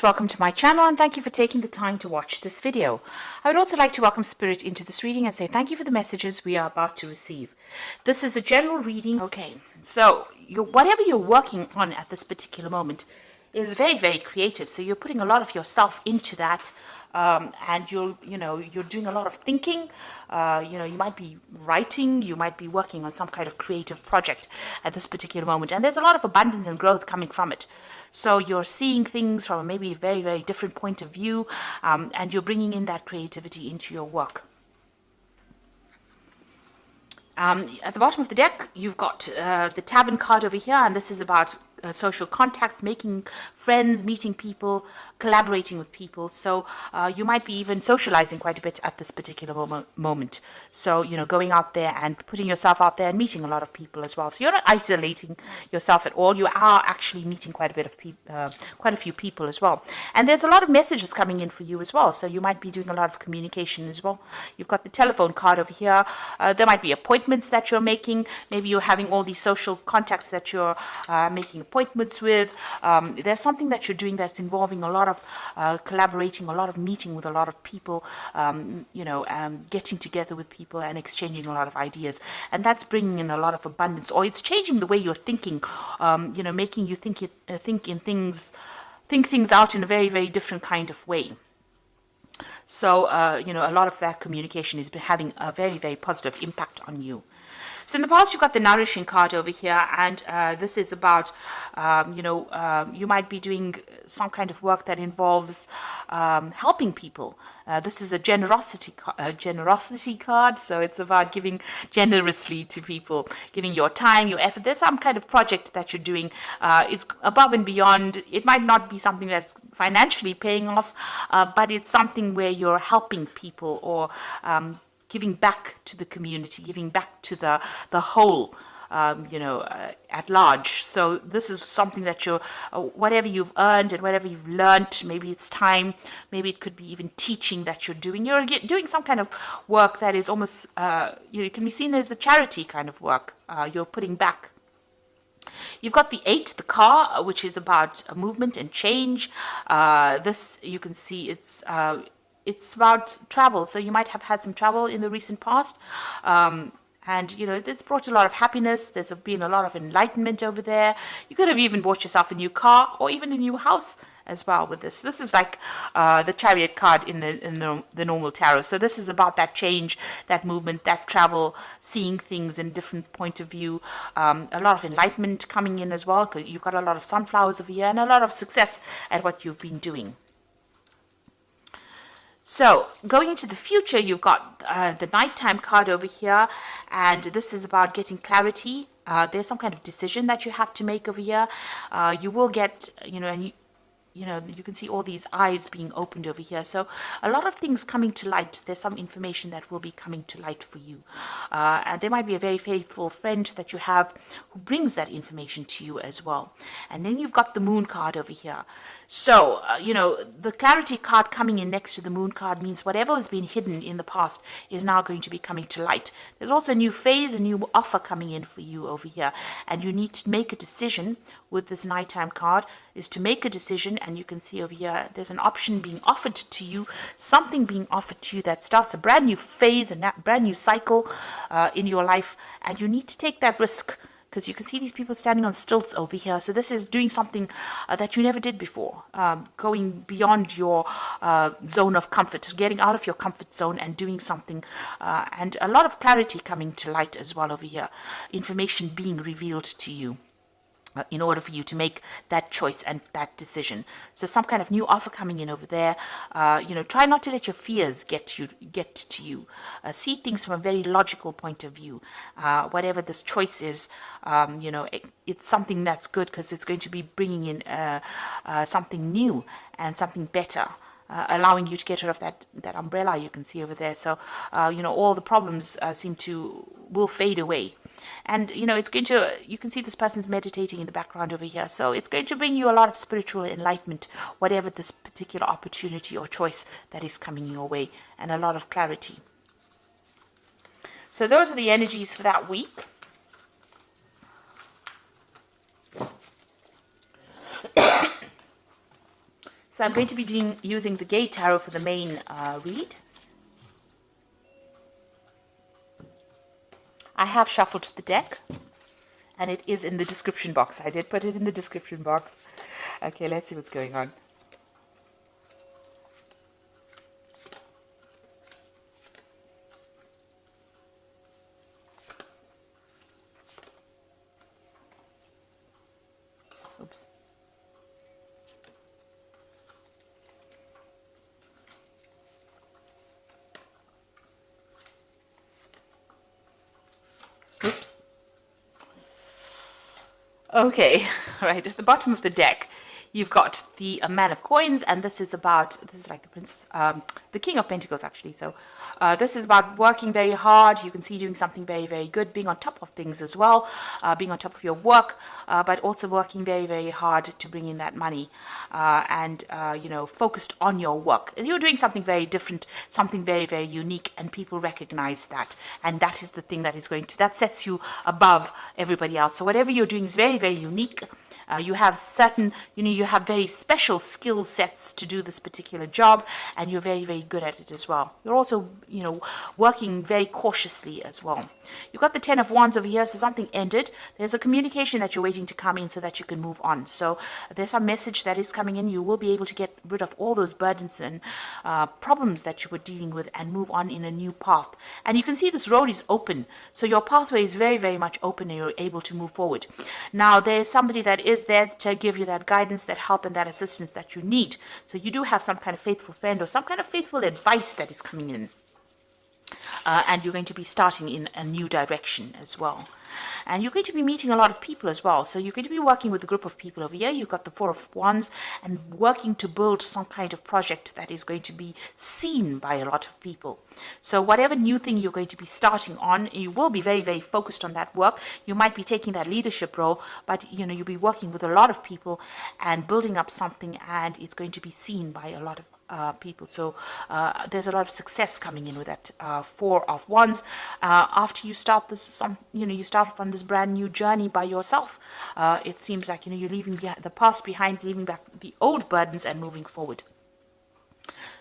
Welcome to my channel and thank you for taking the time to watch this video. I would also like to welcome Spirit into this reading and say thank you for the messages we are about to receive. This is a general reading. Okay, so whatever you're working on at this particular moment is very, very creative. So you're putting a lot of yourself into that. And you're doing a lot of thinking. You might be writing, you might be working on some kind of creative project at this particular moment, and there's a lot of abundance and growth coming from it. So you're seeing things from maybe a very, very different point of view, and you're bringing in that creativity into your work. At the bottom of the deck, you've got the Tavern card over here, and this is about social contacts, making friends, meeting people, collaborating with people. So you might be even socializing quite a bit at this particular moment. So, going out there and putting yourself out there and meeting a lot of people as well. So you're not isolating yourself at all. You are actually meeting quite a bit of people, quite a few people as well. And there's a lot of messages coming in for you as well. So you might be doing a lot of communication as well. You've got the telephone card over here. There might be appointments that you're making. Maybe you're having all these social contacts that you're making appointments with. There's something that you're doing that's involving a lot of collaborating, a lot of meeting with a lot of people, getting together with people and exchanging a lot of ideas, and that's bringing in a lot of abundance, or it's changing the way you're thinking, making you think things out in a very, very different kind of way. So a lot of that communication is having a very, very positive impact on you. So in the past, you've got the Nourishing card over here, and this is about, you might be doing some kind of work that involves helping people. This is a generosity card, so it's about giving generously to people, giving your time, your effort. There's some kind of project that you're doing. It's above and beyond. It might not be something that's financially paying off, but it's something where you're helping people, or giving back to the community, giving back to the whole, at large. So this is something that you're, whatever you've earned and whatever you've learned, maybe it's time, maybe it could be even teaching that you're doing. You're doing some kind of work that is almost, it can be seen as a charity kind of work. You're putting back. You've got the 8, the car, which is about movement and change. This, you can see it's about travel. So you might have had some travel in the recent past. And, it's brought a lot of happiness. There's been a lot of enlightenment over there. You could have even bought yourself a new car or even a new house as well with this. This is like the Chariot card in the normal tarot. So this is about that change, that movement, that travel, seeing things in different point of view. A lot of enlightenment coming in as well, because you've got a lot of sunflowers over here and a lot of success at what you've been doing. So, going into the future, you've got the Nighttime card over here, and this is about getting clarity. There's some kind of decision that you have to make over here. You will get, you can see all these eyes being opened over here. So a lot of things coming to light. There's some information that will be coming to light for you. And there might be a very faithful friend that you have who brings that information to you as well. And then you've got the Moon card over here. So, the Clarity card coming in next to the Moon card means whatever has been hidden in the past is now going to be coming to light. There's also a new phase, a new offer coming in for you over here. And you need to make a decision with this Nighttime card, is to make a decision. And you can see over here, there's an option being offered to you, something being offered to you that starts a brand new phase, a brand new cycle in your life. And you need to take that risk, because you can see these people standing on stilts over here. So this is doing something that you never did before, going beyond your zone of comfort, getting out of your comfort zone and doing something, and a lot of clarity coming to light as well over here, information being revealed to you in order for you to make that choice and that decision. So some kind of new offer coming in over there. Try not to let your fears get to you. See things from a very logical point of view. Whatever this choice is, it's something that's good, because it's going to be bringing in something new and something better. Allowing you to get rid of that umbrella you can see over there. So, all the problems will fade away. And, it's going to, you can see this person's meditating in the background over here. So it's going to bring you a lot of spiritual enlightenment, whatever this particular opportunity or choice that is coming your way, and a lot of clarity. So those are the energies for that week. So I'm going to be using the Gay Tarot for the main read. I have shuffled the deck, and it is in the description box. I did put it in the description box. Okay, let's see what's going on. Oops. Oops. Okay, right, at the bottom of the deck, you've got the Man of Coins, and this is like the Prince, the King of Pentacles, actually. So this is about working very hard. You can see doing something very, very good, being on top of things as well, being on top of your work, but also working very, very hard to bring in that money, and focused on your work. You're doing something very different, something very, very unique, and people recognize that. And that is the thing that sets you above everybody else. So whatever you're doing is very, very unique. You have certain, you have very special skill sets to do this particular job, and you're very, very good at it as well. You're also, working very cautiously as well. You've got the Ten of Wands over here, so something ended. There's a communication that you're waiting to come in so that you can move on. So there's a message that is coming in. You will be able to get rid of all those burdens and problems that you were dealing with and move on in a new path. And you can see this road is open. So your pathway is very, very much open, and you're able to move forward. Now, there's somebody that is there to give you that guidance, that help, and that assistance that you need. So you do have some kind of faithful friend or some kind of faithful advice that is coming in. And you're going to be starting in a new direction as well. And you're going to be meeting a lot of people as well. So you're going to be working with a group of people over here. You've got the Four of Wands, and working to build some kind of project that is going to be seen by a lot of people. So whatever new thing you're going to be starting on, you will be very, very focused on that work. You might be taking that leadership role, but you'll be working with a lot of people and building up something, and it's going to be seen by a lot of people. So there's a lot of success coming in with that Four of Wands. After you start you start on this brand new journey by yourself. It seems like you're leaving the past behind, leaving back the old burdens, and moving forward.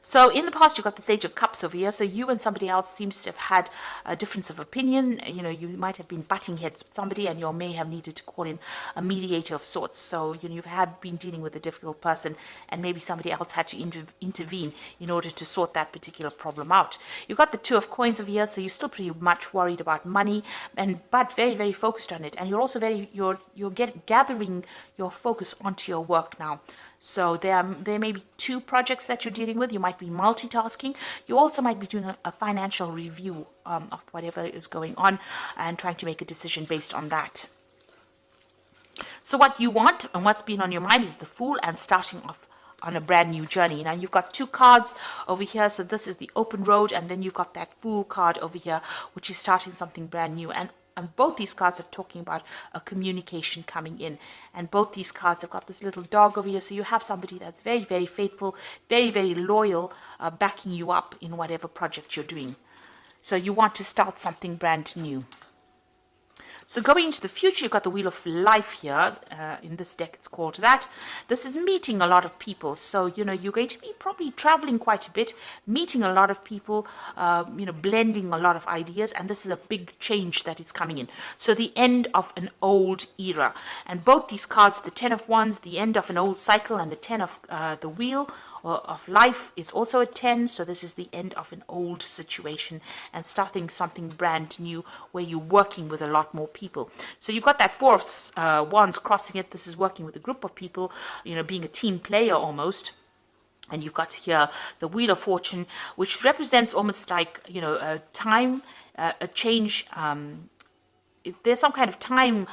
So in the past, you've got the Sage of Cups over here. So you and somebody else seems to have had a difference of opinion. You might have been butting heads with somebody, and you may have needed to call in a mediator of sorts. So you've been dealing with a difficult person, and maybe somebody else had to intervene in order to sort that particular problem out. You've got the Two of Coins over here. So you're still pretty much worried about money, but very, very focused on it. And you're also gathering your focus onto your work now. So there may be two projects that you're dealing with. You might be multitasking. You also might be doing a financial review of whatever is going on and trying to make a decision based on that. So what you want and what's been on your mind is the Fool and starting off on a brand new journey. Now you've got two cards over here. So this is the open road, and then you've got that Fool card over here, which is starting something brand new. And both these cards are talking about a communication coming in. And both these cards have got this little dog over here. So you have somebody that's very, very faithful, very, very loyal, backing you up in whatever project you're doing. So you want to start something brand new. So going into the future, you've got the Wheel of Life here. In this deck, it's called that. This is meeting a lot of people. So, you're going to be probably traveling quite a bit, meeting a lot of people, blending a lot of ideas. And this is a big change that is coming in. So the end of an old era. And both these cards, the Ten of Wands, the end of an old cycle, and the Ten of the Wheel of Life is also a 10. So this is the end of an old situation and starting something brand new where you're working with a lot more people. So you've got that Four of Wands crossing it. This is working with a group of people, being a team player almost. And you've got here the Wheel of Fortune, which represents almost like, a time, a change. There's some kind of time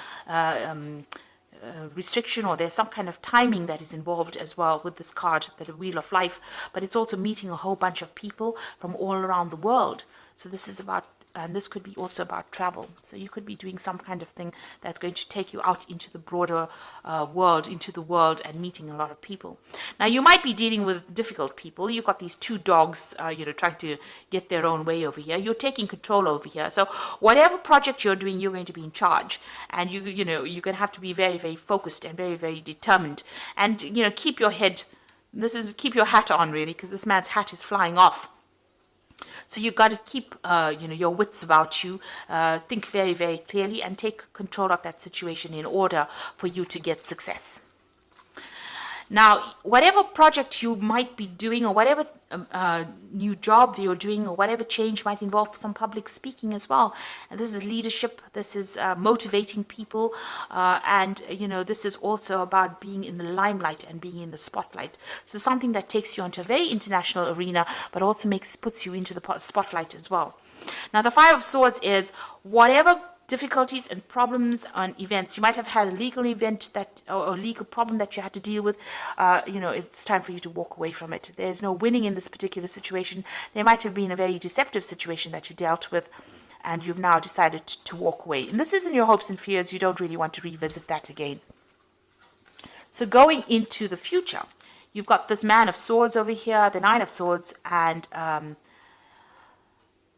restriction, or there's some kind of timing that is involved as well with this card, the Wheel of Life, but it's also meeting a whole bunch of people from all around the world. So this is about, and this could be also about travel. So you could be doing some kind of thing that's going to take you out into the broader world, into the world, and meeting a lot of people. Now you might be dealing with difficult people. You've got these two dogs, trying to get their own way over here. You're taking control over here. So whatever project you're doing, you're going to be in charge, and you're going to have to be very, very focused and very, very determined, and keep your head this is keep your hat on, really, because this man's hat is flying off. So you've got to keep, your wits about you, think very, very clearly, and take control of that situation in order for you to get success. Now, whatever project you might be doing, or whatever new job you're doing, or whatever change might involve some public speaking as well. And this is leadership, this is motivating people, and this is also about being in the limelight and being in the spotlight. So something that takes you onto a very international arena, but also puts you into the spotlight as well. Now, the Five of Swords is whatever difficulties and problems and events. You might have had a legal event or a legal problem that you had to deal with. It's time for you to walk away from it. There's no winning in this particular situation. There might have been a very deceptive situation that you dealt with, and you've now decided to walk away. And this isn't your hopes and fears. You don't really want to revisit that again. So going into the future, you've got this Man of Swords over here, the Nine of Swords, and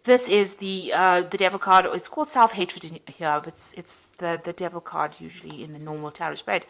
this is the Devil card. It's called self-hatred in here, but it's the Devil card usually in the normal tarot spread.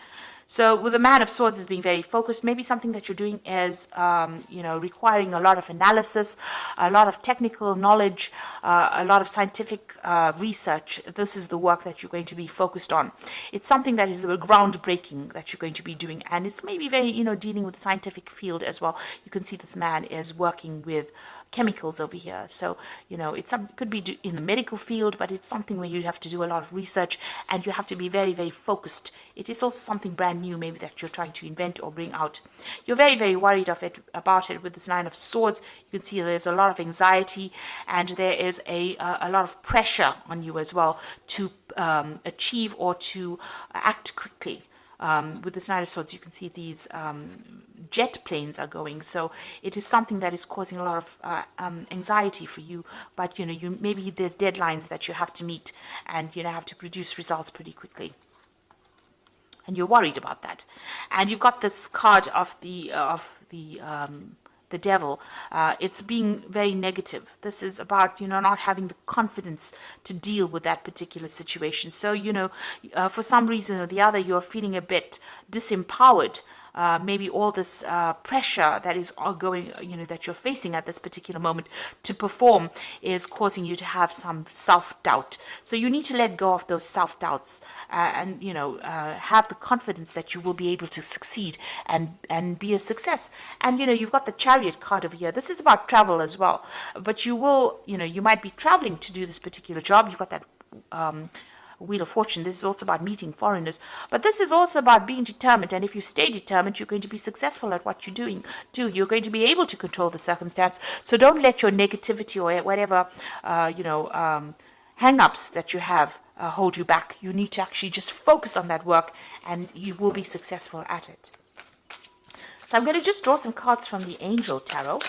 So with the Man of Swords as being very focused, maybe something that you're doing is, requiring a lot of analysis, a lot of technical knowledge, a lot of scientific research. This is the work that you're going to be focused on. It's something that is groundbreaking that you're going to be doing, and it's maybe very, dealing with the scientific field as well. You can see this man is working with chemicals over here. So, it could be in the medical field, but it's something where you have to do a lot of research and you have to be very, very focused. It is also something brand new, maybe, that you're trying to invent or bring out. You're very, very worried about it with this Nine of Swords. You can see there's a lot of anxiety, and there is a lot of pressure on you as well to achieve or to act quickly. With this Nine of Swords, you can see these jet planes are going, so it is something that is causing a lot of anxiety for you. But maybe there's deadlines that you have to meet, and have to produce results pretty quickly, and you're worried about that. And you've got this card of the Devil. It's being very negative. This is about not having the confidence to deal with that particular situation. So for some reason or the other, you're feeling a bit disempowered. Maybe all this pressure that is ongoing, that you're facing at this particular moment to perform is causing you to have some self-doubt. So you need to let go of those self-doubts and have the confidence that you will be able to succeed and be a success. And you've got the Chariot card over here. This is about travel as well. But you will, you might be traveling to do this particular job. You've got that Wheel of Fortune. This is also about meeting foreigners, but this is also about being determined. And if you stay determined, you're going to be successful at what you're doing. You're going to be able to control the circumstance. So don't let your negativity or whatever hang-ups that you have hold you back. You need to actually just focus on that work, and you will be successful at it. So I'm going to just draw some cards from the Angel Tarot.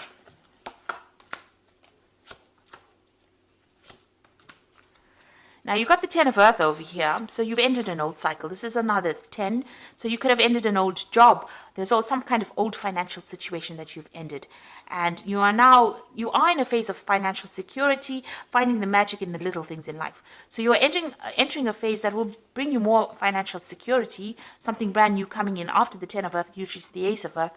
Now, you've got the Ten of Earth over here, so you've ended an old cycle. This is another 10, so you could have ended an old job. There's also some kind of old financial situation that you've ended. And you are in a phase of financial security, finding the magic in the little things in life. So you're entering a phase that will bring you more financial security, something brand new coming in after the Ten of Earth, usually it's the Ace of Earth,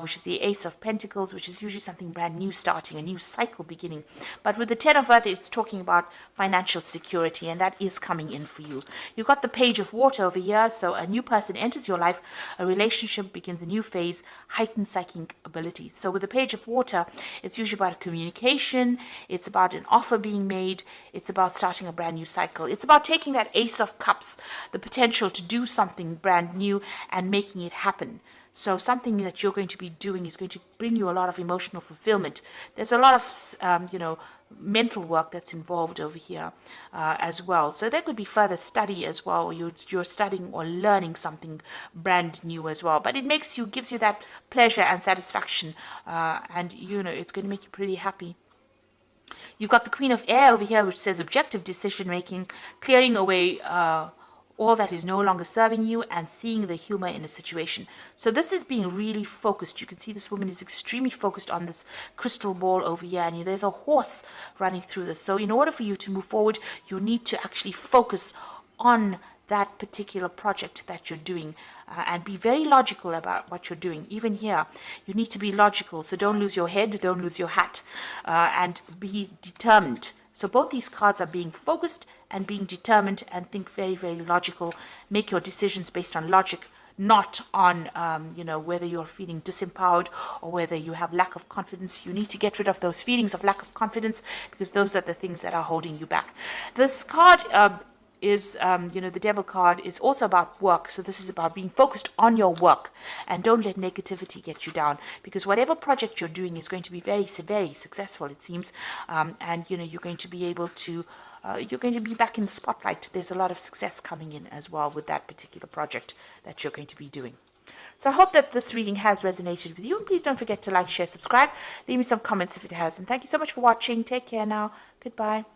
which is the Ace of Pentacles, which is usually something brand new starting, a new cycle beginning. But with the Ten of Earth, it's talking about financial security, and that is coming in for you. You've got the Page of Water over here, so a new person enters your life, a relationship begins a new phase, heightened psychic abilities. So with the Page of Water, it's usually about communication, it's about an offer being made, it's about starting a brand new cycle. It's about taking that Ace of Cups, the potential to do something brand new and making it happen. So something that you're going to be doing is going to bring you a lot of emotional fulfillment. There's a lot of, mental work that's involved over here as well. So there could be further study as well. You're studying or learning something brand new as well. But it gives you that pleasure and satisfaction, and it's going to make you pretty happy. You've got the Queen of Air over here, which says objective decision making, clearing away all that is no longer serving you, and seeing the humor in a situation. So this is being really focused. You can see this woman is extremely focused on this crystal ball over here, and there's a horse running through this. So in order for you to move forward, you need to actually focus on that particular project that you're doing, and be very logical about what you're doing. Even here, you need to be logical. So don't lose your head, don't lose your hat, and be determined. So both these cards are being focused and being determined, and think very, very logical. Make your decisions based on logic, not on, whether you're feeling disempowered or whether you have lack of confidence. You need to get rid of those feelings of lack of confidence, because those are the things that are holding you back. This card is, the Devil card is also about work. So this is about being focused on your work, and don't let negativity get you down, because whatever project you're doing is going to be very, very successful, it seems. And, you're going to be able to you're going to be back in the spotlight. There's a lot of success coming in as well with that particular project that you're going to be doing. So I hope that this reading has resonated with you. And please don't forget to like, share, subscribe. Leave me some comments if it has. And thank you so much for watching. Take care now. Goodbye.